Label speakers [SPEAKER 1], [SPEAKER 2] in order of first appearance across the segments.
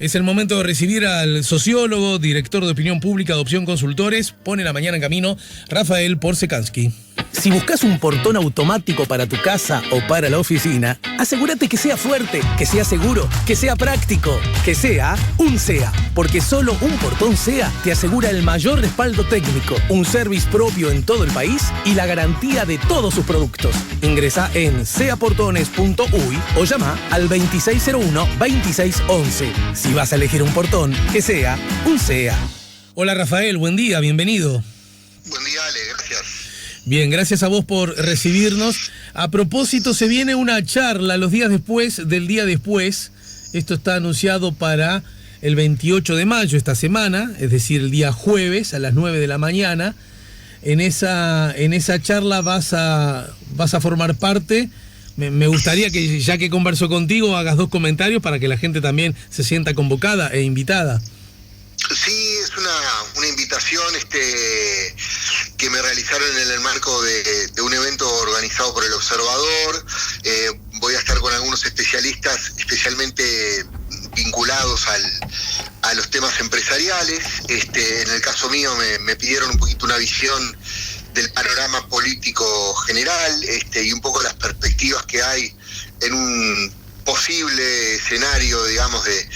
[SPEAKER 1] Es el momento de recibir al sociólogo, director de opinión pública de Opción Consultores. Pone la mañana en camino, Rafael Porsekansky.
[SPEAKER 2] Si buscas un portón automático para tu casa o para la oficina, asegúrate que sea fuerte, que sea seguro, que sea práctico, que sea un SEA. Porque solo un portón SEA te asegura el mayor respaldo técnico, un service propio en todo el país y la garantía de todos sus productos. Ingresa en seaportones.uy o llama al 2601-2611. Si vas a elegir un portón, que sea un SEA.
[SPEAKER 1] Hola Rafael, buen día, bienvenido.
[SPEAKER 3] Buen día, Ale, gracias.
[SPEAKER 1] Bien, gracias a vos por recibirnos. A propósito, se viene una charla los días después del día después. Esto está anunciado para el 28 de mayo, esta semana, es decir, el día jueves a las 9 de la mañana. En esa charla vas a formar parte. Me gustaría que, ya que converso contigo, hagas dos comentarios para que la gente también se sienta convocada e invitada.
[SPEAKER 3] Sí, es una invitación que me realizaron en el marco de un evento organizado por El Observador. Voy a estar con algunos especialistas especialmente vinculados a los temas empresariales. En el caso mío me pidieron un poquito una visión del panorama político general y un poco las perspectivas que hay en un posible escenario, digamos, de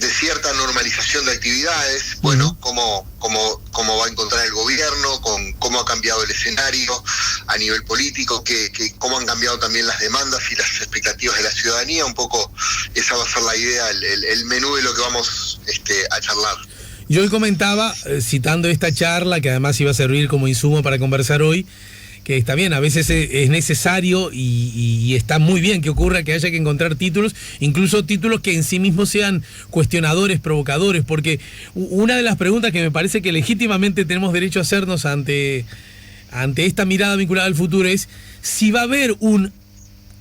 [SPEAKER 3] cierta normalización de actividades. Bueno, cómo va a encontrar el gobierno, cómo ha cambiado el escenario a nivel político, cómo han cambiado también las demandas y las expectativas de la ciudadanía. Un poco esa va a ser la idea, el menú de lo que vamos a charlar.
[SPEAKER 1] Yo hoy comentaba, citando esta charla, que además iba a servir como insumo para conversar hoy, que está bien, a veces es necesario y está muy bien que ocurra, que haya que encontrar títulos, incluso títulos que en sí mismos sean cuestionadores, provocadores, porque una de las preguntas que me parece que legítimamente tenemos derecho a hacernos ante esta mirada vinculada al futuro es si va a haber un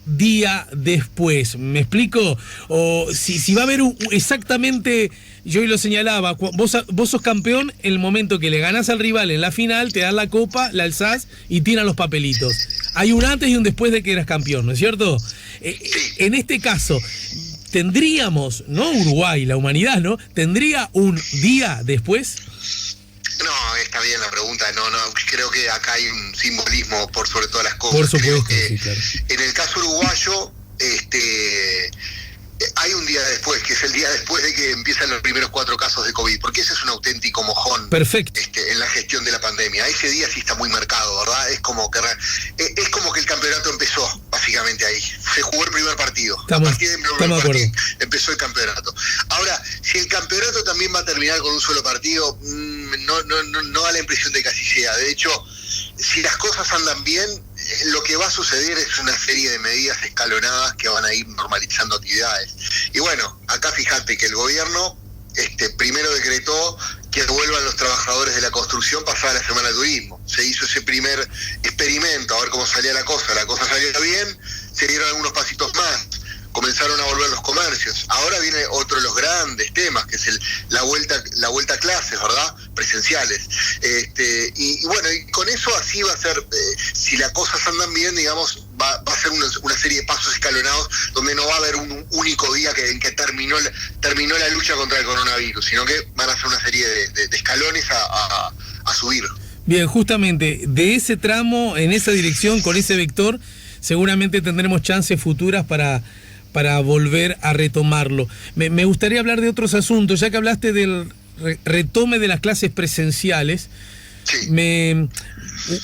[SPEAKER 1] día después. ¿Me explico? O si va a haber exactamente... Yo hoy lo señalaba, vos sos campeón en el momento que le ganás al rival en la final, te dan la copa, la alzás y tiran los papelitos. Hay un antes y un después de que eras campeón, ¿no es cierto? En este caso, tendríamos, no Uruguay, la humanidad, ¿no? ¿Tendría un día después?
[SPEAKER 3] No, está bien la pregunta, no, creo que acá hay un simbolismo por sobre todas las cosas.
[SPEAKER 1] Por supuesto,
[SPEAKER 3] creo que
[SPEAKER 1] sí, claro.
[SPEAKER 3] En el caso uruguayo, hay un día después, que es el día después de que empiezan los primeros 4 casos de COVID, porque ese es un auténtico mojón.
[SPEAKER 1] Perfecto.
[SPEAKER 3] En la gestón de la pandemia. Ese día sí está muy marcado, ¿verdad? Es como que el campeonato empezó, básicamente ahí. Se jugó el primer partido. A partir del primer partido empezó el campeonato. Ahora, si el campeonato también va a terminar con un solo partido, no da la impresión de que así sea. De hecho, si las cosas andan bien, lo que va a suceder es una serie de medidas escalonadas que van a ir normalizando actividades. Y bueno, acá fíjate que el gobierno primero decretó que vuelvan los trabajadores de la construcción pasada la semana de turismo. Se hizo ese primer experimento a ver cómo salía la cosa salió bien, se dieron algunos pasitos más, comenzaron a volver los comercios. Ahora viene otro de los grandes temas, que es la vuelta a clases, ¿verdad? Presenciales. Y bueno, y con eso así va a ser, si las cosas andan bien, digamos, va a ser una serie de pasos escalonados donde no va a haber un único día en que terminó la lucha contra el coronavirus, sino que van a ser una serie de escalones a subir.
[SPEAKER 1] Bien, justamente de ese tramo, en esa dirección, con ese vector, seguramente tendremos chances futuras para volver a retomarlo. Me gustaría hablar de otros asuntos, ya que hablaste del retome de las clases presenciales.
[SPEAKER 3] Sí.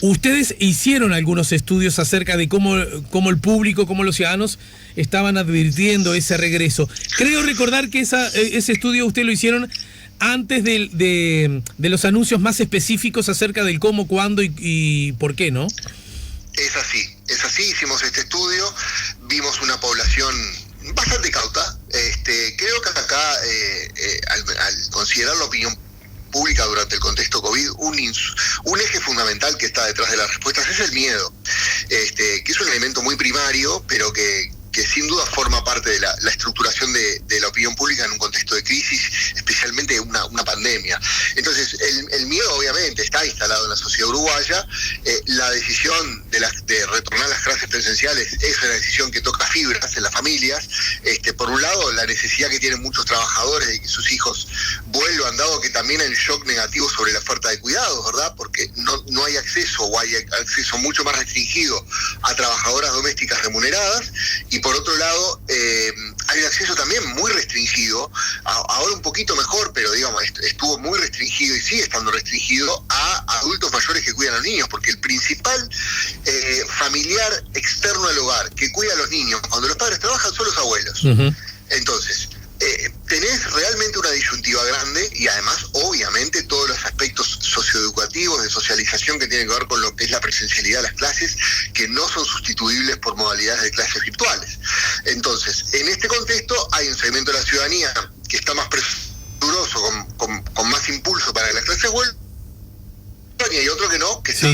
[SPEAKER 1] Ustedes hicieron algunos estudios acerca de cómo el público, cómo los ciudadanos estaban advirtiendo ese regreso. Creo recordar que ese estudio ustedes lo hicieron antes de los anuncios más específicos acerca del cómo, cuándo y por qué, ¿no?
[SPEAKER 3] Es así, hicimos este estudio, vimos una población bastante cauta. Creo que acá, al considerar la opinión pública durante el contexto COVID, un eje fundamental que está detrás de las respuestas es el miedo, que es un elemento muy primario, pero que sin duda forma parte de la estructuración de la opinión pública en un contexto de crisis, especialmente una pandemia. Entonces, el miedo obviamente está instalado en la sociedad uruguaya. La decisión de retornar a las clases presenciales es una decisión que toca fibras en las familias. Por un lado, la la necesidad que tienen muchos trabajadores de que sus hijos vuelvan, dado que también hay un shock negativo sobre la oferta de cuidados, ¿verdad? Porque no hay acceso, o hay acceso mucho más restringido a trabajadoras domésticas remuneradas, y por otro lado hay un acceso también muy restringido, ahora un poquito mejor, pero digamos, estuvo muy restringido y sigue estando restringido a adultos mayores que cuidan a los niños, porque el principal familiar externo al hogar que cuida a los niños cuando los padres trabajan son los abuelos. Uh-huh. Entonces, tenés realmente una disyuntiva grande, y además, obviamente, todos los aspectos socioeducativos, de socialización que tienen que ver con lo que es la presencialidad de las clases, que no son sustituibles por modalidades de clases virtuales. Entonces, en este contexto hay un segmento de la ciudadanía que está más presuroso, con más impulso para que las clases vuelvan, y hay otro que no, que está,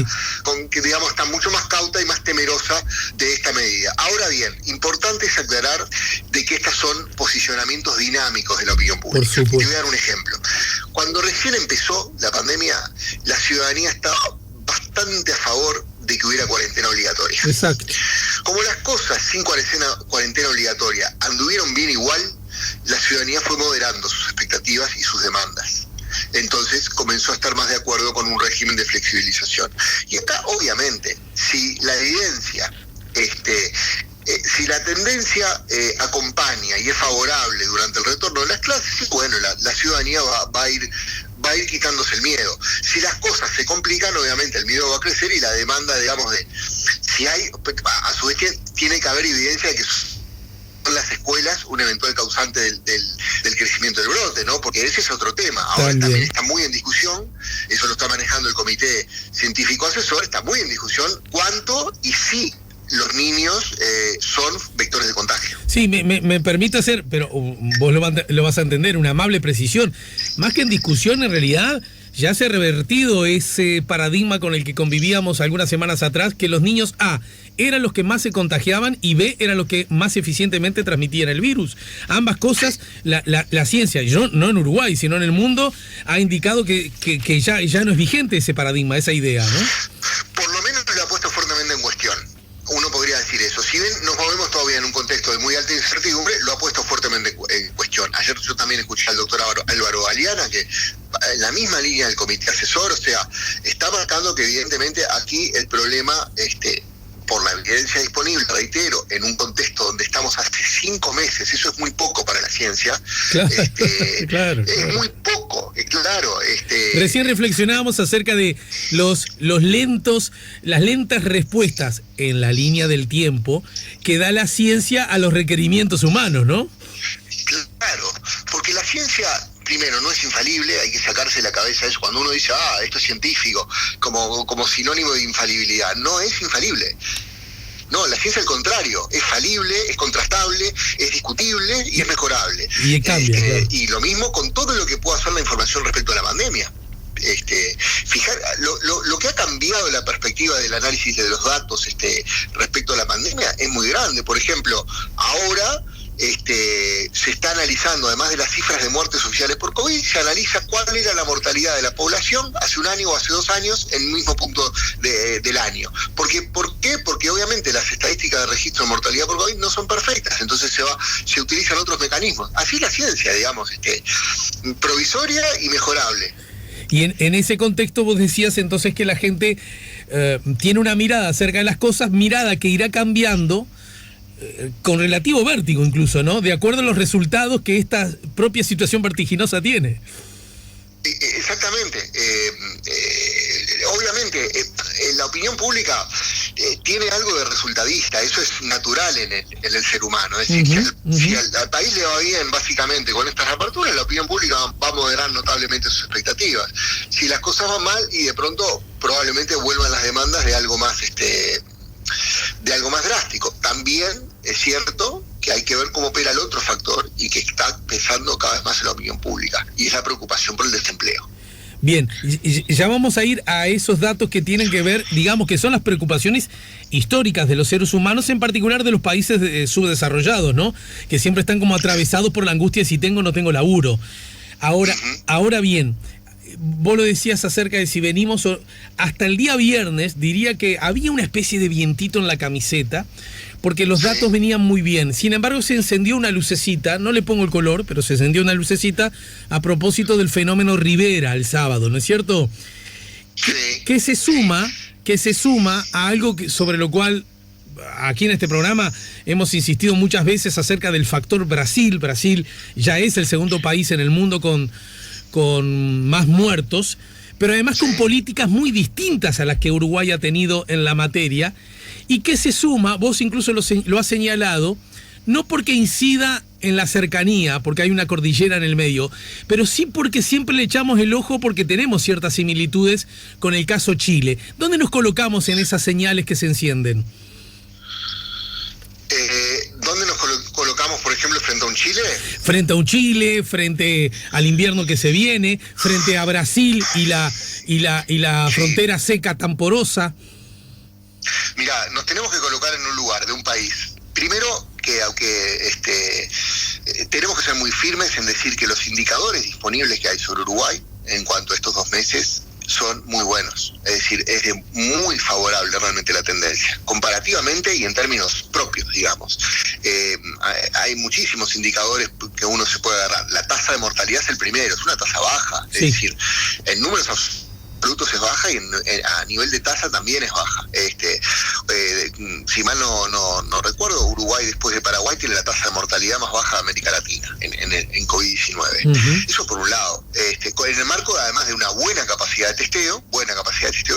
[SPEAKER 3] que digamos está mucho más cauta y más temerosa de esta medida. Ahora bien, importante es aclarar de que estos son posicionamientos dinámicos de la opinión pública. Te voy a dar un ejemplo. Cuando recién empezó la pandemia, la ciudadanía estaba bastante a favor de que hubiera cuarentena obligatoria.
[SPEAKER 1] Exacto.
[SPEAKER 3] Como las cosas sin cuarentena obligatoria anduvieron bien igual, la ciudadanía fue moderando sus expectativas y sus demandas. Entonces comenzó a estar más de acuerdo con un régimen de flexibilización. Y acá, obviamente, si la evidencia, si la tendencia acompaña y es favorable durante el retorno de las clases, bueno, la ciudadanía va a ir quitándose el miedo. Si las cosas se complican, obviamente el miedo va a crecer, y la demanda, digamos, si hay, a su vez tiene que haber evidencia de que son las escuelas un eventual causante del crecimiento del brote, ¿no? Porque ese es otro tema. Ahora también está muy en discusión, eso lo está manejando el Comité Científico Asesor, está muy en discusión cuánto y si los niños son vectores de contagio.
[SPEAKER 1] Sí, me permite hacer, pero vos lo vas a entender, una amable precisión. Más que en discusión, en realidad ya se ha revertido ese paradigma con el que convivíamos algunas semanas atrás, que los niños A eran los que más se contagiaban y B eran los que más eficientemente transmitían el virus. Ambas cosas, la ciencia, no en Uruguay, sino en el mundo, ha indicado que ya no es vigente ese paradigma, esa idea, ¿no?
[SPEAKER 3] Por lo menos lo ha puesto fuertemente en cuestión. Uno podría decir eso. Si bien nos movemos todavía en un contexto de muy alta incertidumbre, lo ha puesto fuertemente en cuestión. Ayer yo también escuché al doctor Álvaro Galeana, que en la misma línea del Comité Asesor, o sea, está marcando que evidentemente aquí el problema, por la evidencia disponible, reitero, en un contexto donde estamos hace 5 meses, eso es muy poco para la ciencia. Claro, claro. Es muy poco, claro.
[SPEAKER 1] Recién reflexionábamos acerca de las lentas respuestas en la línea del tiempo que da la ciencia a los requerimientos humanos, ¿no?
[SPEAKER 3] Claro, porque la ciencia, primero, no es infalible, hay que sacarse la cabeza eso. Cuando uno dice, esto es científico, como sinónimo de infalibilidad, no es infalible. No, la ciencia al contrario, es falible, es contrastable, es discutible y es mejorable.
[SPEAKER 1] Y cambia, claro.
[SPEAKER 3] Y lo mismo con todo lo que pueda hacer la información respecto a la pandemia. Fijar lo que ha cambiado la perspectiva del análisis de los datos respecto a la pandemia es muy grande. Por ejemplo, ahora se está analizando, además de las cifras de muertes oficiales por COVID, se analiza cuál era la mortalidad de la población hace un año o hace 2 años en el mismo punto del año. ¿Por qué? Porque obviamente las estadísticas de registro de mortalidad por COVID no son perfectas, entonces se utilizan otros mecanismos. Así es la ciencia, digamos, provisoria y mejorable.
[SPEAKER 1] Y en ese contexto vos decías entonces que la gente tiene una mirada acerca de las cosas, mirada que irá cambiando con relativo vértigo incluso, ¿no? De acuerdo a los resultados que esta propia situación vertiginosa tiene.
[SPEAKER 3] Exactamente. Obviamente, la opinión pública tiene algo de resultadista, eso es natural en el ser humano. Es decir, si al país le va bien, básicamente, con estas aperturas, la opinión pública va a moderar notablemente sus expectativas. Si las cosas van mal, y de pronto probablemente vuelvan las demandas de algo más drástico. También es cierto que hay que ver cómo opera el otro factor y que está pesando cada vez más en la opinión pública, y es la preocupación por el desempleo.
[SPEAKER 1] Bien, ya vamos a ir a esos datos que tienen que ver, digamos, que son las preocupaciones históricas de los seres humanos, en particular de los países subdesarrollados, ¿no? Que siempre están como atravesados por la angustia de si tengo o no tengo laburo. Ahora bien, vos lo decías acerca de si venimos, hasta el día viernes diría que había una especie de vientito en la camiseta, porque los datos venían muy bien. Sin embargo, se encendió una lucecita, no le pongo el color, pero se encendió una lucecita a propósito del fenómeno Rivera el sábado, ¿no es cierto? Que se suma a algo sobre lo cual aquí en este programa hemos insistido muchas veces acerca del factor Brasil. Brasil ya es el segundo país en el mundo con más muertos, pero además con políticas muy distintas a las que Uruguay ha tenido en la materia, y que se suma, vos incluso lo has señalado, no porque incida en la cercanía, porque hay una cordillera en el medio, pero sí porque siempre le echamos el ojo porque tenemos ciertas similitudes con el caso Chile. ¿Dónde nos colocamos en esas señales que se encienden?
[SPEAKER 3] ¿Dónde nos colocamos, por ejemplo, frente a un Chile?
[SPEAKER 1] Frente a un Chile, frente al invierno que se viene, frente a Brasil y la frontera seca tan porosa.
[SPEAKER 3] Mirá, nos tenemos que colocar en un lugar de un país. Primero, que aunque tenemos que ser muy firmes en decir que los indicadores disponibles que hay sobre Uruguay en cuanto a estos 2 meses son muy buenos. Es decir, es muy favorable realmente la tendencia, comparativamente y en términos propios, digamos. Hay muchísimos indicadores que uno se puede agarrar. La tasa de mortalidad es el primero, es una tasa baja. Es decir, en números absolutos es baja y a nivel de tasa también es baja. Si mal no recuerdo, Uruguay después de Paraguay tiene la tasa de mortalidad más baja de América Latina en COVID-19. Eso por un lado. En el marco además de una buena capacidad de testeo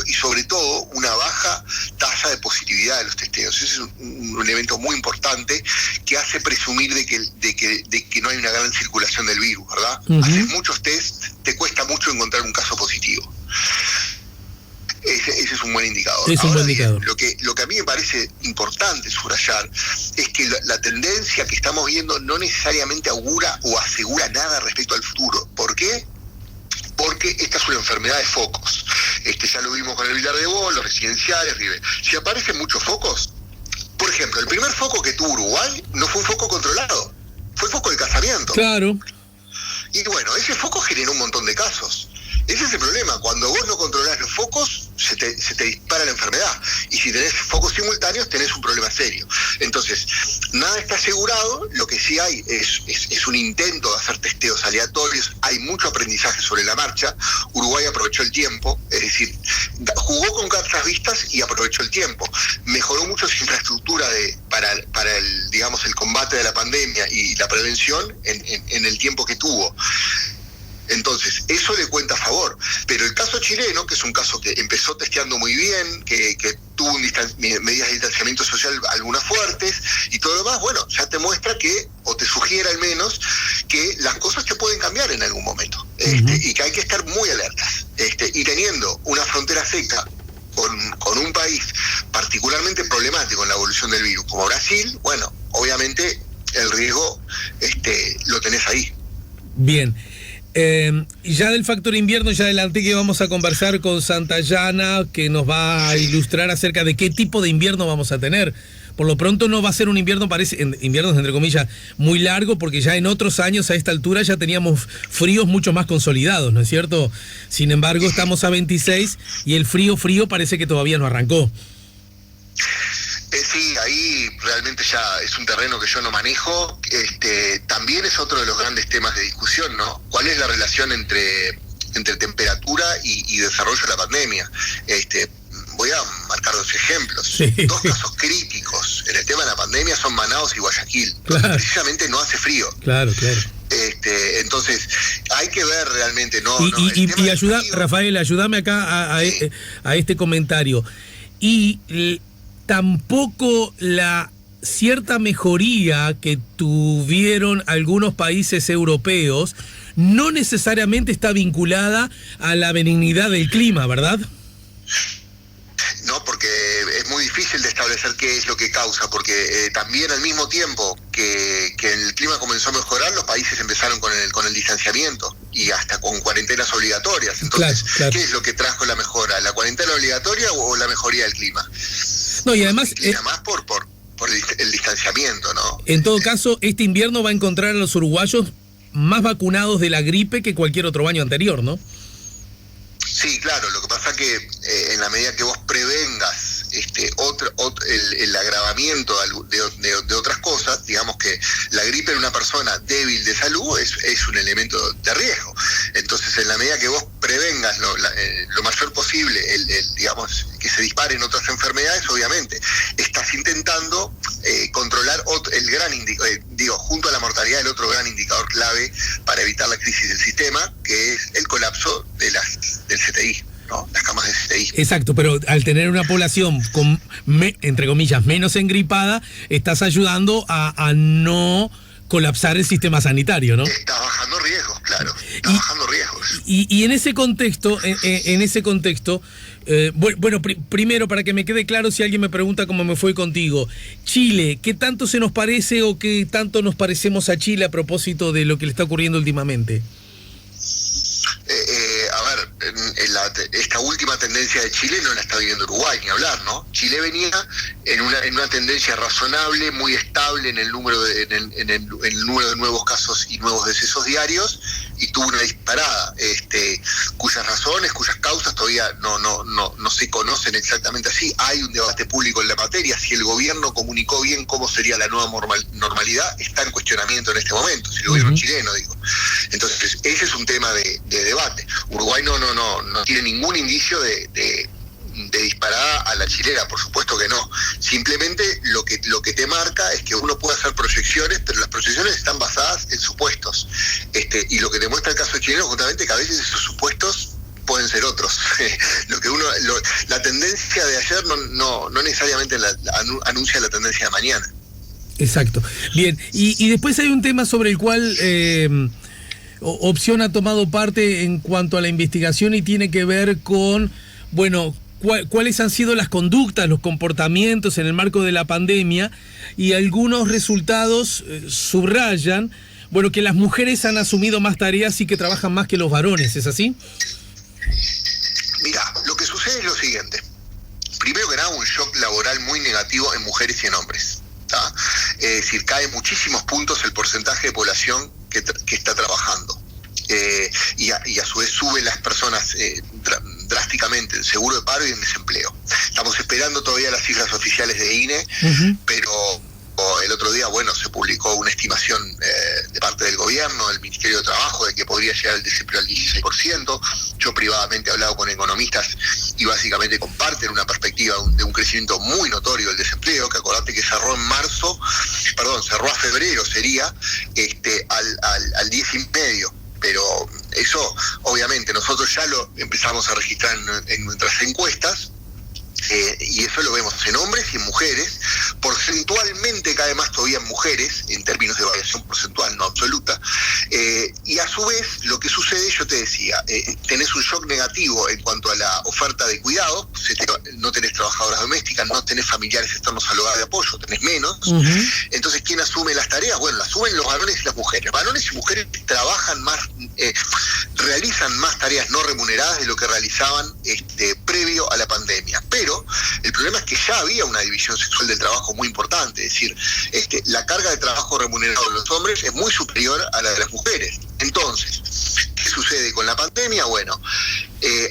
[SPEAKER 3] y sobre todo una baja tasa de positividad de los testeos. Ese es un elemento muy importante que hace presumir de que no hay una gran circulación del virus, ¿verdad? Haces muchos test, te cuesta mucho encontrar un caso positivo. Ese es un buen indicador. Ahora bien, lo que a mí me parece importante subrayar es que la tendencia que estamos viendo no necesariamente augura o asegura nada respecto al futuro. ¿Por qué? Porque esta es una enfermedad de focos. Ya lo vimos con el Vilar de Bo, los residenciales, River. Si aparecen muchos focos, por ejemplo, el primer foco que tuvo Uruguay no fue un foco controlado, fue el foco de casamiento.
[SPEAKER 1] Claro.
[SPEAKER 3] Y bueno, ese foco generó un montón de casos. Ese es el problema, cuando vos no controlás los focos, se te dispara la enfermedad. Y si tenés focos simultáneos, tenés un problema serio. Entonces, nada está asegurado, lo que sí hay es un intento de hacer testeos aleatorios, hay mucho aprendizaje sobre la marcha. Uruguay aprovechó el tiempo, es decir, jugó con cartas vistas y aprovechó el tiempo. Mejoró mucho su infraestructura para el combate de la pandemia y la prevención en el tiempo que tuvo. Entonces, eso le cuenta a favor. Pero el caso chileno, que es un caso que empezó testeando muy bien, que tuvo medidas de distanciamiento social algunas fuertes, y todo lo demás, bueno, ya te muestra que, o te sugiere al menos, que las cosas te pueden cambiar en algún momento. Y que hay que estar muy alertas. Y teniendo una frontera seca con un país particularmente problemático en la evolución del virus, como Brasil, bueno, obviamente el riesgo lo tenés ahí.
[SPEAKER 1] Bien. Ya del factor invierno, ya adelanté que vamos a conversar con Santayana, que nos va a ilustrar acerca de qué tipo de invierno vamos a tener. Por lo pronto no va a ser un invierno, inviernos entre comillas, muy largo, porque ya en otros años a esta altura ya teníamos fríos mucho más consolidados, ¿no es cierto? Sin embargo, estamos a 26 y el frío parece que todavía no arrancó.
[SPEAKER 3] Sí, ahí realmente ya es un terreno que yo no manejo. También es otro de los grandes temas de discusión, ¿no? ¿Cuál es la relación entre temperatura y desarrollo de la pandemia? Voy a marcar 2 ejemplos. Sí. 2 casos críticos en el tema de la pandemia son Manaos y Guayaquil, donde precisamente no hace frío.
[SPEAKER 1] Claro.
[SPEAKER 3] Entonces, hay que ver realmente,
[SPEAKER 1] Y ayuda, Rafael, ayúdame acá a este comentario. Tampoco la cierta mejoría que tuvieron algunos países europeos no necesariamente está vinculada a la benignidad del clima, ¿verdad?
[SPEAKER 3] No, porque es muy difícil de establecer qué es lo que causa, porque también al mismo tiempo que el clima comenzó a mejorar, los países empezaron con el distanciamiento y hasta con cuarentenas obligatorias. Entonces, claro. ¿Qué es lo que trajo la mejora? ¿La cuarentena obligatoria o la mejoría del clima?
[SPEAKER 1] No, y además
[SPEAKER 3] más por el distanciamiento, ¿no?
[SPEAKER 1] En todo caso, este invierno va a encontrar a los uruguayos más vacunados de la gripe que cualquier otro año anterior, ¿no?
[SPEAKER 3] Sí, claro, lo que pasa que en la medida que vos prevengas el agravamiento de otras cosas, digamos que la gripe en una persona débil de salud es un elemento de riesgo. Entonces, en la medida que vos prevengas lo mayor posible digamos, que se disparen otras enfermedades, obviamente estás intentando controlar el gran junto a la mortalidad, el otro gran indicador clave para evitar la crisis del sistema, que es el colapso del CTI, ¿no? Las camas de CTI.
[SPEAKER 1] Exacto, pero al tener una población con, entre comillas, menos engripada, estás ayudando a no colapsar el sistema sanitario, ¿no?
[SPEAKER 3] Está bajando riesgos, claro. Está bajando riesgos.
[SPEAKER 1] Y en ese contexto, bueno, primero, para que me quede claro, si alguien me pregunta cómo me fue contigo, Chile, ¿qué tanto se nos parece o qué tanto nos parecemos a Chile a propósito de lo que le está ocurriendo últimamente?
[SPEAKER 3] Esta última tendencia de Chile no la está viviendo Uruguay, ni hablar, ¿no? Chile venía en una tendencia razonable, muy estable en el número de nuevos casos y nuevos decesos diarios, y tuvo una disparada, cuyas razones, cuyas causas todavía no se conocen exactamente así. Hay un debate público en la materia. Si el gobierno comunicó bien cómo sería la nueva normalidad, está en cuestionamiento en este momento, si el gobierno chileno, digo. Entonces, ese es un tema de debate. Uruguay no tiene ningún indicio de disparada a la chilena, por supuesto que no. Simplemente lo que te marca es que uno puede hacer proyecciones, pero las proyecciones están basadas en supuestos. Y lo que te muestra el caso chileno, justamente, que a veces esos supuestos pueden ser otros. La tendencia de ayer no necesariamente anuncia la tendencia de mañana.
[SPEAKER 1] Exacto. Bien, y después hay un tema sobre el cual Opción ha tomado parte en cuanto a la investigación, y tiene que ver con, bueno, cuáles han sido las conductas, los comportamientos en el marco de la pandemia, y algunos resultados subrayan, bueno, que las mujeres han asumido más tareas y que trabajan más que los varones, ¿es así?
[SPEAKER 3] Mira, lo que sucede es lo siguiente. Primero que nada, un shock laboral muy negativo en mujeres y en hombres. Es decir, cae muchísimos puntos el porcentaje de población que está trabajando, y a su vez sube las personas drásticamente en seguro de paro y en desempleo. Estamos esperando todavía las cifras oficiales de INE, pero el otro día, bueno, se publicó una estimación de parte del gobierno, del Ministerio de Trabajo, de que podría llegar el desempleo al 16%. Yo privadamente he hablado con economistas y básicamente comparten una perspectiva de un crecimiento muy notorio del desempleo, que acordate que cerró a febrero, sería al 10,5%. Pero eso, obviamente, nosotros ya lo empezamos a registrar en nuestras encuestas, y eso lo vemos en hombres y en mujeres. Porcentualmente cae más todavía en mujeres, en términos de variación porcentual, no absoluta, y a su vez lo que sucede, yo te decía, tenés un shock negativo en cuanto a la oferta de cuidado, no tenés trabajadoras domésticas, no tenés familiares externos al hogar de apoyo, tenés menos. Entonces, ¿quién asume las tareas? Bueno, las asumen los varones y las mujeres. Varones y mujeres trabajan más, realizan más tareas no remuneradas de lo que realizaban previo a la pandemia. Pero el problema es que ya había una división sexual del trabajo muy importante. Es decir, la carga de trabajo remunerado de los hombres es muy superior a la de las mujeres. Entonces, ¿qué sucede con la pandemia? Bueno,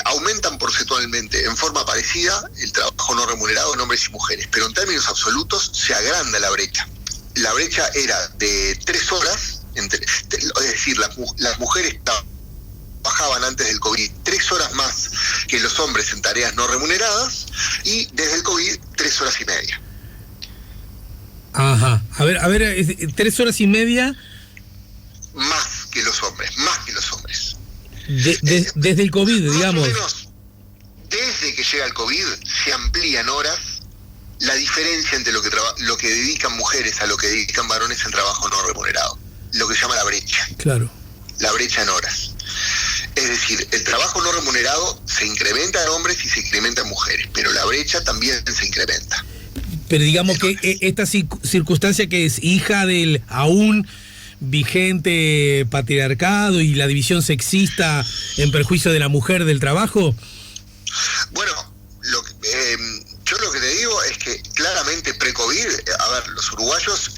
[SPEAKER 3] aumentan porcentualmente en forma parecida el trabajo no remunerado en hombres y mujeres, pero en términos absolutos se agranda la brecha. La brecha era de 3 horas, es decir, las mujeres trabajaban antes del COVID 3 horas más que los hombres en tareas no remuneradas, y desde el COVID 3 horas y media.
[SPEAKER 1] Ajá, a ver, 3 horas y media
[SPEAKER 3] más que los hombres.
[SPEAKER 1] Desde el COVID, digamos.
[SPEAKER 3] Más o menos, desde que llega el COVID se amplían horas la diferencia entre lo que dedican mujeres a lo que dedican varones en trabajo no remunerado, lo que se llama la brecha.
[SPEAKER 1] Claro. La
[SPEAKER 3] brecha en horas. Es decir, el trabajo no remunerado se incrementa en hombres y se incrementa en mujeres, pero la brecha también se incrementa.
[SPEAKER 1] Pero digamos que esta circunstancia, que es hija del aún vigente patriarcado y la división sexista en perjuicio de la mujer del trabajo.
[SPEAKER 3] Bueno, yo lo que te digo es que claramente pre-COVID, los uruguayos,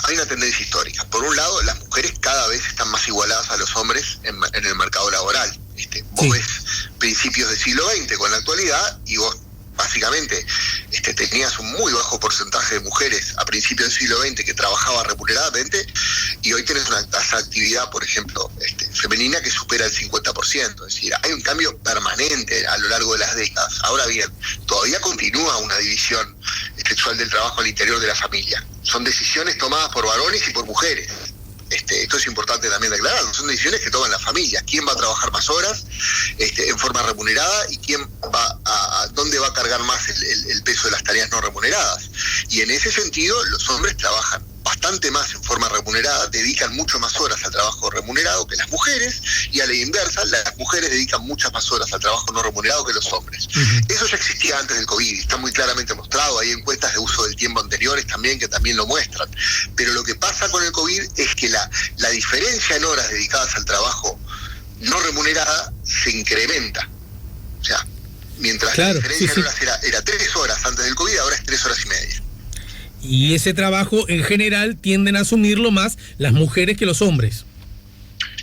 [SPEAKER 3] hay una tendencia histórica. Por un lado, las mujeres cada vez están más igualadas a los hombres en el mercado laboral. Vos ves principios del siglo XX con la actualidad, y vos básicamente tenías un muy bajo porcentaje de mujeres a principios del siglo XX que trabajaba remuneradamente, y hoy tenés una tasa de actividad, por ejemplo, femenina que supera el 50%. Es decir, hay un cambio permanente a lo largo de las décadas. Ahora bien, todavía continúa una división sexual del trabajo al interior de la familia. Son decisiones tomadas por varones y por mujeres. Esto es importante también de aclarar, son decisiones que toman las familias. ¿Quién va a trabajar más horas en forma remunerada y dónde va a cargar más el peso de las tareas no remuneradas? Y en ese sentido, los hombres trabajan bastante más en forma remunerada, dedican mucho más horas al trabajo remunerado que las mujeres, y a la inversa, las mujeres dedican muchas más horas al trabajo no remunerado que los hombres. Eso ya existía antes del COVID, está muy claramente mostrado, hay encuestas de uso del tiempo anteriores también que también lo muestran, pero lo que pasa con el COVID es que la diferencia en horas dedicadas al trabajo no remunerada se incrementa. O sea, mientras la diferencia en horas era 3 horas antes del COVID, ahora es 3 horas y media.
[SPEAKER 1] Y ese trabajo en general tienden a asumirlo más las mujeres que los hombres.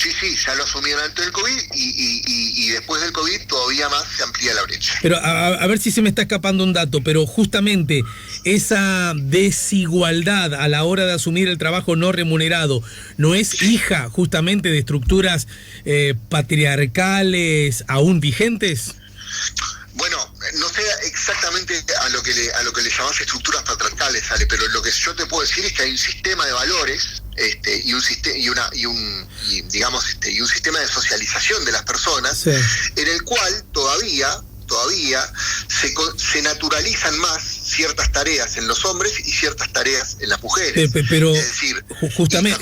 [SPEAKER 3] Sí, ya lo asumían antes del COVID y después del COVID todavía más se amplía la brecha.
[SPEAKER 1] Pero a ver si se me está escapando un dato, pero justamente esa desigualdad a la hora de asumir el trabajo no remunerado, ¿no es hija justamente de estructuras patriarcales aún vigentes?
[SPEAKER 3] Bueno, no sé exactamente a lo que le llamás estructuras patriarcales, Ale, pero lo que yo te puedo decir es que hay un sistema de valores y un sistema de socialización de las personas, en el cual todavía se naturalizan más ciertas tareas en los hombres y ciertas tareas en las mujeres.
[SPEAKER 1] Pero
[SPEAKER 3] es decir,
[SPEAKER 1] justamente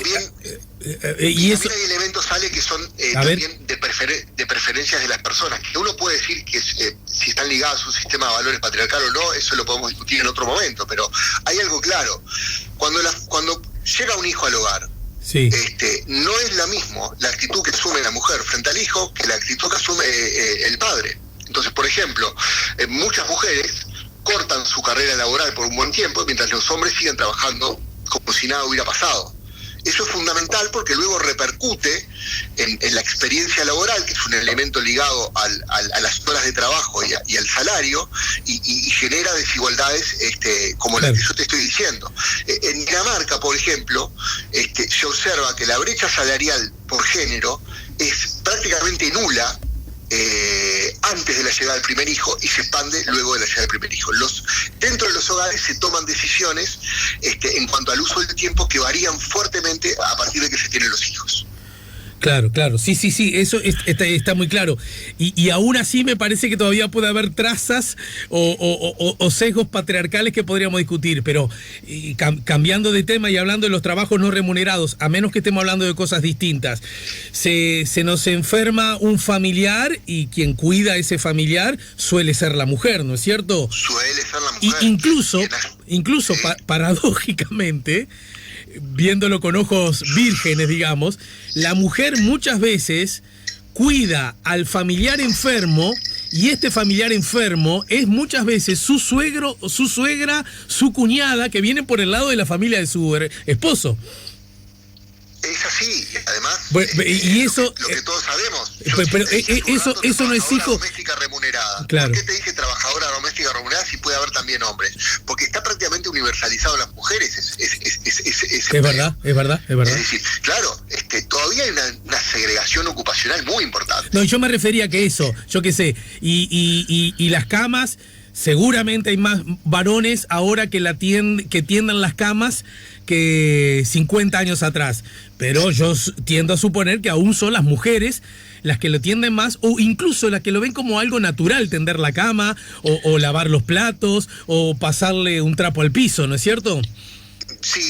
[SPEAKER 3] y también hay elementos, Ale, que son también de preferencias de las personas, que uno puede decir que si están ligados a un sistema de valores patriarcal o no, eso lo podemos discutir en otro momento, pero hay algo claro: cuando llega un hijo al hogar, no es la misma la actitud que asume la mujer frente al hijo que la actitud que asume el padre. Entonces, por ejemplo, muchas mujeres cortan su carrera laboral por un buen tiempo, mientras los hombres siguen trabajando como si nada hubiera pasado. Eso es fundamental porque luego repercute en la experiencia laboral, que es un elemento ligado a las horas de trabajo y al salario, y genera desigualdades como las que yo te estoy diciendo. En Dinamarca, por ejemplo, se observa que la brecha salarial por género es prácticamente nula antes de la llegada del primer hijo y se expande luego de la llegada del primer hijo. Dentro de los hogares se toman decisiones en cuanto al uso del tiempo que varían fuertemente a partir de que se tienen los hijos.
[SPEAKER 1] Claro, sí, eso está muy claro. Y aún así me parece que todavía puede haber trazas o sesgos patriarcales que podríamos discutir, pero cambiando de tema y hablando de los trabajos no remunerados, a menos que estemos hablando de cosas distintas, se nos enferma un familiar y quien cuida a ese familiar suele ser la mujer, ¿no es cierto?
[SPEAKER 3] Suele ser la mujer.
[SPEAKER 1] Incluso paradójicamente, viéndolo con ojos vírgenes, digamos, la mujer muchas veces cuida al familiar enfermo, y este familiar enfermo es muchas veces su suegro, su suegra, su cuñada, que vienen por el lado de la familia de su esposo.
[SPEAKER 3] Es así, además,
[SPEAKER 1] y eso,
[SPEAKER 3] lo que todos sabemos.
[SPEAKER 1] Pero eso no es hijo.
[SPEAKER 3] Doméstica remunerada.
[SPEAKER 1] Claro.
[SPEAKER 3] ¿Por qué te dije trabajadora doméstica remunerada si puede haber también hombres? Porque está prácticamente universalizado en las mujeres. Es
[SPEAKER 1] verdad.
[SPEAKER 3] Es decir, claro, todavía hay una segregación ocupacional muy importante.
[SPEAKER 1] No, yo me refería a que eso, yo qué sé, y las camas, seguramente hay más varones ahora que tiendan las camas que 50 años atrás, pero yo tiendo a suponer que aún son las mujeres las que lo tienden más, o incluso las que lo ven como algo natural, tender la cama, o lavar los platos, o pasarle un trapo al piso, ¿no es cierto?
[SPEAKER 3] Sí,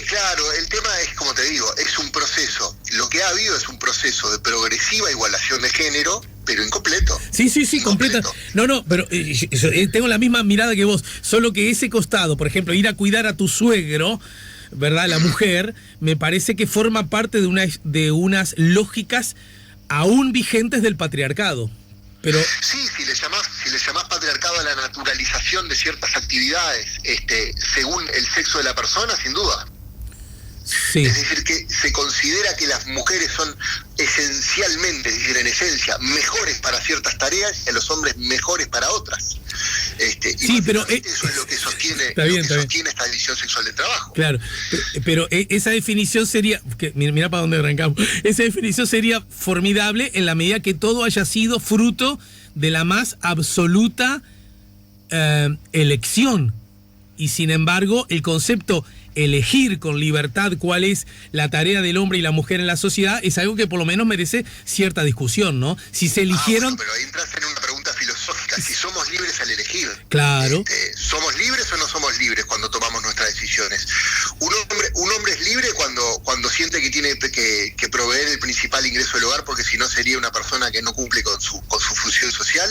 [SPEAKER 3] claro, el tema es, como te digo, es un proceso. Lo que ha habido es un proceso de progresiva igualación de género, pero incompleto.
[SPEAKER 1] Sí, completa. No, pero tengo la misma mirada que vos, solo que ese costado, por ejemplo, ir a cuidar a tu suegro, ¿verdad? La mujer, me parece que forma parte de unas lógicas aún vigentes del patriarcado. Pero
[SPEAKER 3] sí, si le llamás patriarcado a la naturalización de ciertas actividades según el sexo de la persona, sin duda.
[SPEAKER 1] Sí.
[SPEAKER 3] Es decir, que se considera que las mujeres son esencialmente, es decir, en esencia, mejores para ciertas tareas y a los hombres mejores para otras.
[SPEAKER 1] Sí, pero
[SPEAKER 3] eso es lo que sostiene, sostiene esta división sexual del trabajo.
[SPEAKER 1] Claro, pero esa definición sería, mira para dónde arrancamos, esa definición sería formidable en la medida que todo haya sido fruto de la más absoluta elección. Y sin embargo, el concepto elegir con libertad cuál es la tarea del hombre y la mujer en la sociedad es algo que por lo menos merece cierta discusión, ¿no? Si se eligieron...
[SPEAKER 3] Bueno, pero ahí entras en una pregunta filosófica. Si somos libres al elegir.
[SPEAKER 1] Claro.
[SPEAKER 3] ¿Somos libres o no somos libres cuando tomamos nuestras decisiones? Un hombre es libre cuando siente que tiene que proveer el principal ingreso del hogar, porque si no sería una persona que no cumple con su función social.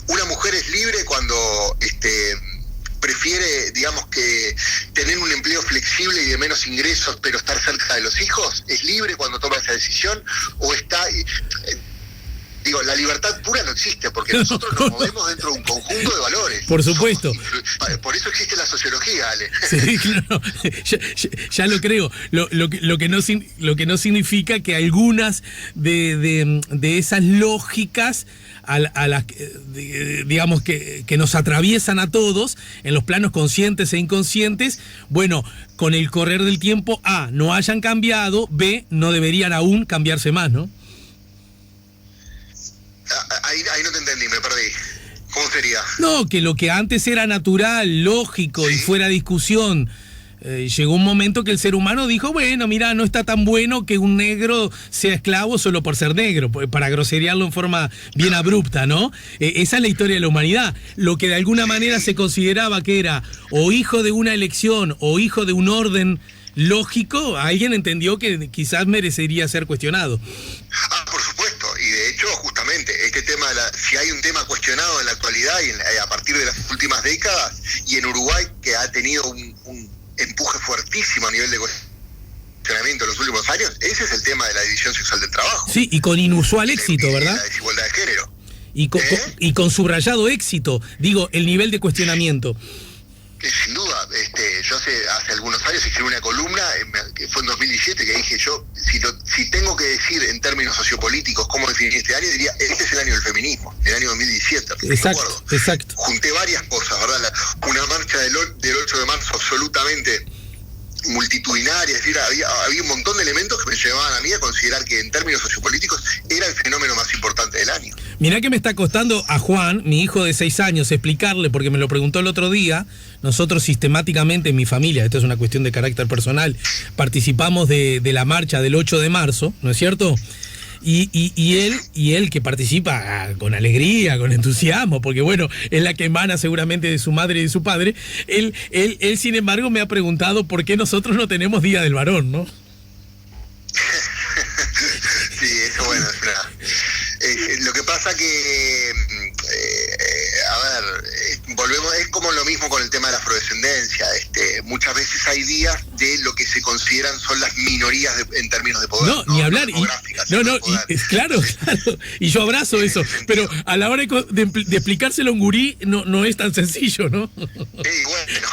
[SPEAKER 3] Una mujer es libre cuando... prefiere, digamos, que tener un empleo flexible y de menos ingresos, pero estar cerca de los hijos. ¿Es libre cuando toma esa decisión? ¿O está...? La libertad pura no existe, porque nosotros nos movemos dentro de un conjunto de valores.
[SPEAKER 1] Por supuesto.
[SPEAKER 3] Por eso existe la sociología, Ale.
[SPEAKER 1] Sí, claro. Ya lo creo. Lo que no significa que algunas de esas lógicas a las digamos que nos atraviesan a todos en los planos conscientes e inconscientes, bueno, con el correr del tiempo, A, no hayan cambiado, B, no deberían aún cambiarse más, ¿no?
[SPEAKER 3] Ahí no te entendí, me perdí. ¿Cómo sería?
[SPEAKER 1] No, que lo que antes era natural, lógico, ¿sí?, y fuera discusión, llegó un momento que el ser humano dijo, bueno, mira, no está tan bueno que un negro sea esclavo solo por ser negro, para groserearlo en forma bien abrupta, ¿no? Esa es la historia de la humanidad. Lo que de alguna manera se consideraba que era o hijo de una elección o hijo de un orden lógico, alguien entendió que quizás merecería ser cuestionado.
[SPEAKER 3] Por supuesto, y de hecho, justamente, este tema, si hay un tema cuestionado en la actualidad y a partir de las últimas décadas, y en Uruguay, que ha tenido un empuje fuertísimo a nivel de cuestionamiento en los últimos años, ese es el tema de la división sexual del trabajo.
[SPEAKER 1] Sí, y con inusual éxito, ¿verdad?
[SPEAKER 3] La desigualdad de género.
[SPEAKER 1] Y con subrayado éxito, digo, el nivel de cuestionamiento.
[SPEAKER 3] Sin duda, yo hace algunos años escribí una columna, que fue en 2017, que dije yo, si tengo que decir en términos sociopolíticos cómo definir este año, diría, este es el año del feminismo, el año 2017.
[SPEAKER 1] Exacto.
[SPEAKER 3] Junté varias cosas, ¿verdad? Una marcha del 8 de marzo absolutamente multitudinaria, es decir, había un montón de elementos que me llevaban a mí a considerar que en términos sociopolíticos era el fenómeno más importante del año.
[SPEAKER 1] Mirá que me está costando a Juan, mi hijo de 6 años, explicarle, porque me lo preguntó el otro día. Nosotros sistemáticamente en mi familia, esto es una cuestión de carácter personal, participamos de la marcha del 8 de marzo, ¿no es cierto? Y él que participa con alegría, con entusiasmo, porque bueno, es la que emana seguramente de su madre y de su padre, él sin embargo me ha preguntado por qué nosotros no tenemos Día del Varón, ¿no?
[SPEAKER 3] Sí, eso bueno, es verdad. Lo que pasa que, volvemos, es como lo mismo con el tema de la afrodescendencia. Muchas veces hay días de lo que se consideran son las minorías en términos de poder.
[SPEAKER 1] No, ni hablar. Claro. Y yo abrazo eso. Pero a la hora de explicárselo a un gurí, no es tan sencillo, ¿no?
[SPEAKER 3] Sí, bueno.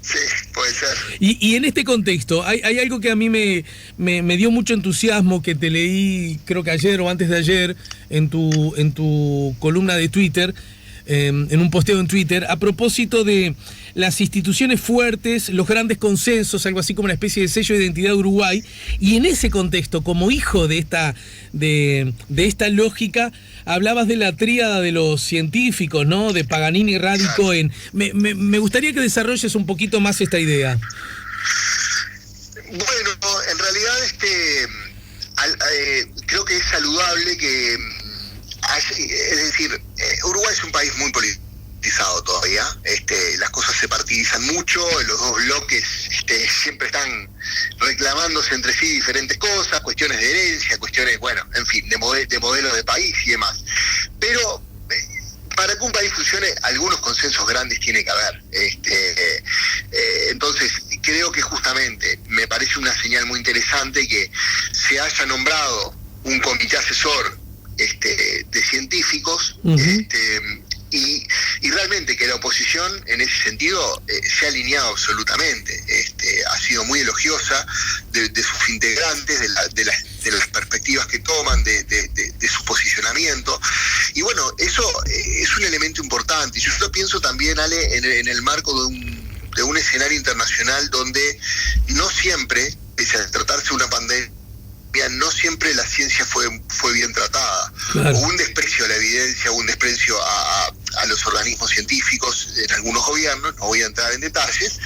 [SPEAKER 3] Sí, puede ser.
[SPEAKER 1] Y en este contexto, hay algo que a mí me dio mucho entusiasmo, que te leí, creo que ayer o antes de ayer, en tu columna de Twitter, en un posteo en Twitter, a propósito de las instituciones fuertes, los grandes consensos, algo así como una especie de sello de identidad de Uruguay, y en ese contexto, como hijo de esta lógica, hablabas de la tríada de los científicos, ¿no? De Paganini, Radi, Cohen. Me gustaría que desarrolles un poquito más esta idea.
[SPEAKER 3] Bueno, en realidad creo que es saludable que... Es decir, Uruguay es un país muy politizado todavía, las cosas se partidizan mucho, los dos bloques siempre están reclamándose entre sí diferentes cosas, cuestiones de herencia, cuestiones, bueno, en fin, de modelo de país y demás. Pero para que un país funcione, algunos consensos grandes tiene que haber. Entonces, creo que justamente me parece una señal muy interesante que se haya nombrado un comité asesor de científicos, Y realmente que la oposición en ese sentido se ha alineado absolutamente, ha sido muy elogiosa de sus integrantes, de las perspectivas que toman, de su posicionamiento, y bueno, eso es un elemento importante. Yo lo pienso también, Ale, en el marco de un escenario internacional donde no siempre, pese a tratarse de una pandemia, no siempre la ciencia fue bien tratada.
[SPEAKER 1] Claro.
[SPEAKER 3] Hubo un desprecio a la evidencia, hubo un desprecio a los organismos científicos en algunos gobiernos, no voy a entrar en detalles,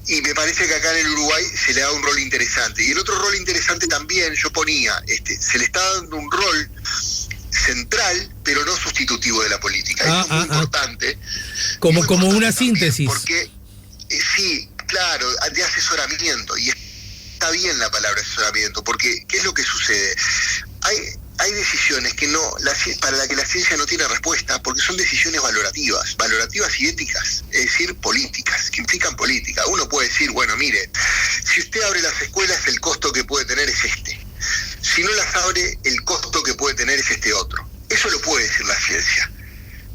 [SPEAKER 3] y me parece que acá en el Uruguay se le da un rol interesante. Y el otro rol interesante también, yo ponía, se le está dando un rol central, pero no sustitutivo de la política. Eso es muy importante.
[SPEAKER 1] Como una síntesis.
[SPEAKER 3] Porque, sí, claro, de asesoramiento, y está bien la palabra asesoramiento, porque ¿qué es lo que sucede? Hay decisiones para las que la ciencia no tiene respuesta, porque son decisiones valorativas y éticas, es decir, políticas, que implican política. Uno puede decir, bueno, mire, si usted abre las escuelas, el costo que puede tener es este. Si no las abre, el costo que puede tener es este otro. Eso lo puede decir la ciencia.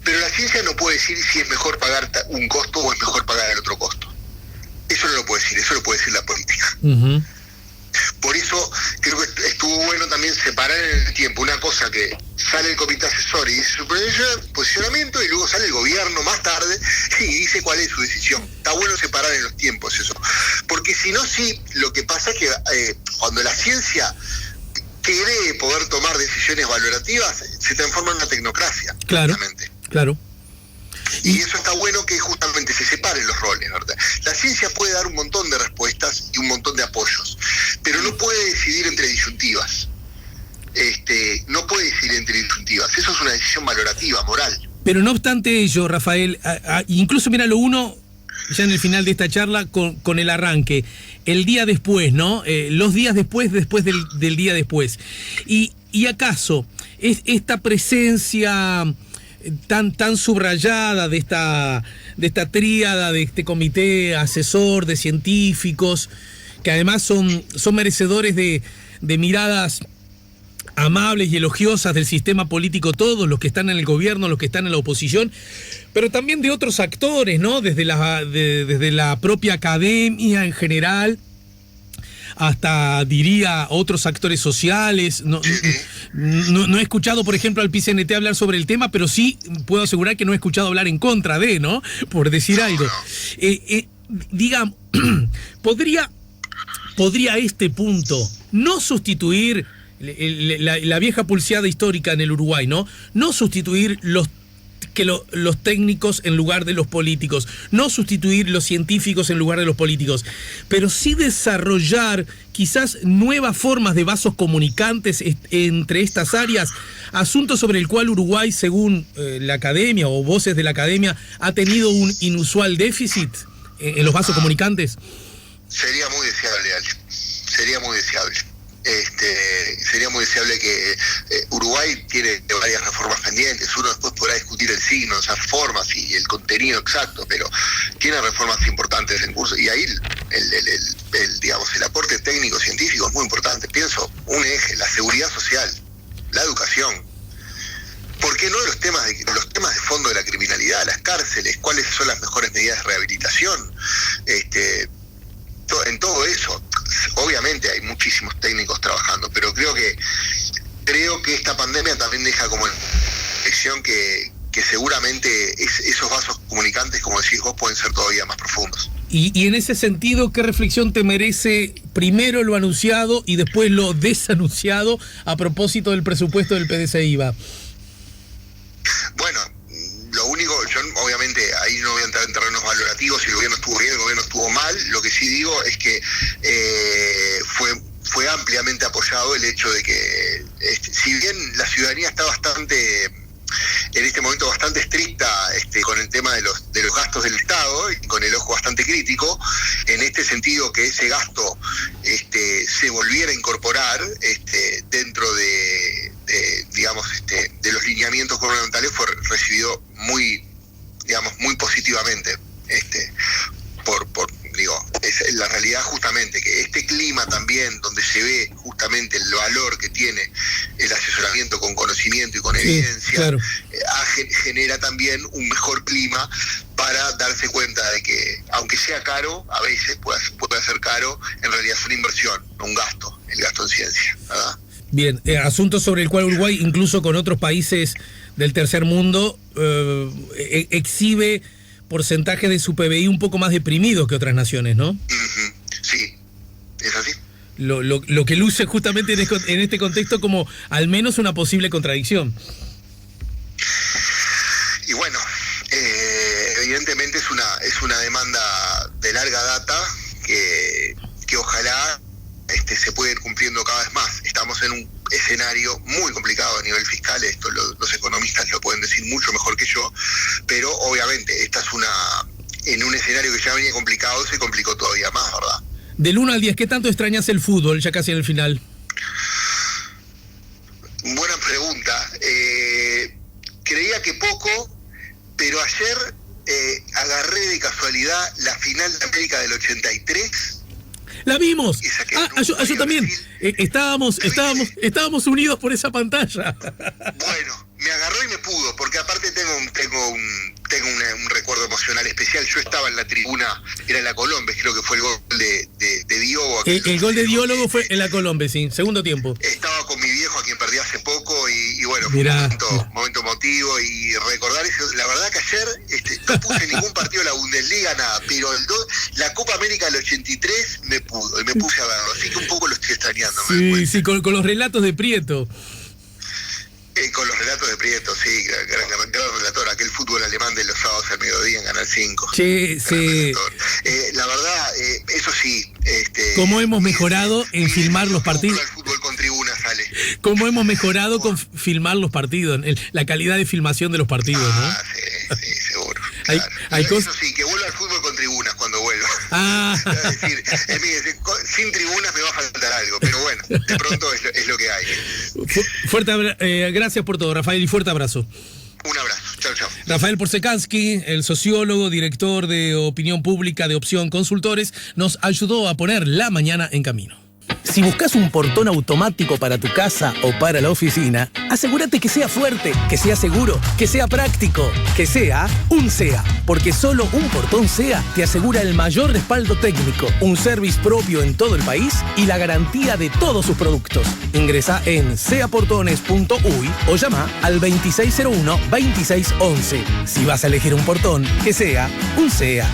[SPEAKER 3] Pero la ciencia no puede decir si es mejor pagar un costo o es mejor pagar el otro costo. Eso no lo puede decir, eso lo puede decir la política.
[SPEAKER 1] Uh-huh.
[SPEAKER 3] Por eso creo que estuvo bueno también separar en el tiempo una cosa que sale el comité asesor y dice su posicionamiento, y luego sale el gobierno más tarde y dice cuál es su decisión. Está bueno separar en los tiempos eso, porque si no, sí, lo que pasa es que cuando la ciencia cree poder tomar decisiones valorativas, se transforma en una tecnocracia.
[SPEAKER 1] Claro, claro.
[SPEAKER 3] Y eso está bueno, que justamente se separen los roles, ¿verdad? La ciencia puede dar un montón de respuestas y un montón de apoyos, pero no puede decidir entre disyuntivas. No puede decidir entre disyuntivas. Eso es una decisión valorativa, moral.
[SPEAKER 1] Pero no obstante ello, Rafael, incluso mira lo uno, ya en el final de esta charla, con el arranque, el día después, ¿no? Los días después del día después. ¿Y acaso esta presencia tan subrayada de esta tríada, de este comité asesor de científicos, que además son merecedores de miradas amables y elogiosas del sistema político, todos los que están en el gobierno, los que están en la oposición, pero también de otros actores, ¿no? Desde la propia academia en general, hasta, diría, otros actores sociales. No he escuchado, por ejemplo, al PCNT hablar sobre el tema, pero sí puedo asegurar que no he escuchado hablar en contra de, ¿no? Por decir algo. Digamos, ¿podría este punto no sustituir la vieja pulseada histórica en el Uruguay, ¿no? No sustituir los técnicos en lugar de los políticos, no sustituir los científicos en lugar de los políticos, pero sí desarrollar quizás nuevas formas de vasos comunicantes entre estas áreas, asunto sobre el cual Uruguay, según la academia o voces de la academia, ha tenido un inusual déficit en los vasos comunicantes?
[SPEAKER 3] Sería muy deseable, Ale. Sería muy deseable. Sería muy deseable que Uruguay tiene varias reformas pendientes. Uno después podrá discutir el signo de esas reformas y el contenido exacto, pero tiene reformas importantes en curso, y ahí el aporte técnico científico es muy importante. Pienso un eje, la seguridad social, la educación. ¿Por qué no los temas de fondo de la criminalidad, las cárceles, cuáles son las mejores medidas de rehabilitación? En todo eso, obviamente hay muchísimos técnicos trabajando, pero creo que esta pandemia también deja como lección que seguramente esos vasos comunicantes, como decís vos, pueden ser todavía más profundos.
[SPEAKER 1] Y en ese sentido, ¿qué reflexión te merece primero lo anunciado y después lo desanunciado a propósito del presupuesto del PDC-IVA?
[SPEAKER 3] Bueno, lo único, yo obviamente ahí no voy a entrar en terrenos valorativos, si el gobierno estuvo bien, el gobierno estuvo mal. Lo que sí digo es que fue ampliamente apoyado el hecho de que, si bien la ciudadanía está en este momento bastante estricta con el tema de los gastos del Estado, y con el ojo bastante crítico, en este sentido, que ese gasto se volviera a incorporar dentro de los lineamientos gubernamentales, fue recibido muy positivamente por Digo, es la realidad justamente que este clima también, donde se ve justamente el valor que tiene el asesoramiento con conocimiento y con evidencia,
[SPEAKER 1] claro,
[SPEAKER 3] genera también un mejor clima para darse cuenta de que, aunque sea caro, a veces puede ser caro, en realidad es una inversión, no un gasto, el gasto en ciencia, ¿verdad?
[SPEAKER 1] Bien, asunto sobre el cual Uruguay, incluso con otros países del tercer mundo, exhibe porcentajes de su PBI un poco más deprimidos que otras naciones, ¿no?
[SPEAKER 3] Uh-huh. Sí, es así.
[SPEAKER 1] Lo que luce justamente en este contexto como al menos una posible contradicción.
[SPEAKER 3] Y bueno, evidentemente es una demanda de larga data que ojalá se puede ir cumpliendo cada vez más. Estamos en un escenario muy complicado a nivel fiscal, esto los economistas lo pueden decir mucho mejor que yo, pero obviamente esta es en un escenario que ya venía complicado, se complicó todavía más, ¿verdad?
[SPEAKER 1] Del 1 al 10, ¿qué tanto extrañas el fútbol ya casi en el final?
[SPEAKER 3] Buena pregunta. Creía que poco, pero ayer agarré de casualidad la final de América del 83.
[SPEAKER 1] ¡La vimos! Yo también. Estábamos unidos por esa pantalla.
[SPEAKER 3] Bueno, me agarró y me pudo, porque aparte tengo un recuerdo emocional especial. Yo estaba en la tribuna, era en la Colombe, creo que fue el gol de Diogo.
[SPEAKER 1] El gol de Diólogo fue en la Colombe, sí, segundo tiempo.
[SPEAKER 3] Estaba con mi viejo, a quien perdí hace poco, y bueno,
[SPEAKER 1] mirá,
[SPEAKER 3] fue un momento emotivo, y recordar eso. La verdad que ayer no puse ningún partido de la Bundesliga, nada, pero la Copa América del 83 me pudo, y me puse a verlo, así que un poco lo estoy extrañando.
[SPEAKER 1] Sí, con los relatos de Prieto.
[SPEAKER 3] Con los relatos de Prieto, sí, gran relator, aquel fútbol alemán de los sábados al mediodía en Canal 5.
[SPEAKER 1] Sí.
[SPEAKER 3] La verdad, eso sí.
[SPEAKER 1] ¿Cómo hemos mejorado en filmar los partidos?
[SPEAKER 3] El fútbol con tribuna sale.
[SPEAKER 1] ¿Cómo hemos mejorado con filmar los partidos? La calidad de filmación de los partidos, ¿no?
[SPEAKER 3] Sí, seguro.
[SPEAKER 1] Hay
[SPEAKER 3] eso sí, que vuelva al fútbol con tribunas cuando vuelva. Es decir, sin tribunas me va a faltar algo, pero bueno, de pronto es lo que hay.
[SPEAKER 1] Gracias por todo, Rafael, y fuerte abrazo.
[SPEAKER 3] Un abrazo, chao.
[SPEAKER 1] Rafael Porsekansky, el sociólogo, director de Opinión Pública de Opción Consultores, nos ayudó a poner la mañana en camino.
[SPEAKER 2] Si buscas un portón automático para tu casa o para la oficina, asegúrate que sea fuerte, que sea seguro, que sea práctico, que sea un SEA. Porque solo un portón SEA te asegura el mayor respaldo técnico, un service propio en todo el país y la garantía de todos sus productos. Ingresa en seaportones.uy o llama al 2601-2611. Si vas a elegir un portón, que sea un SEA.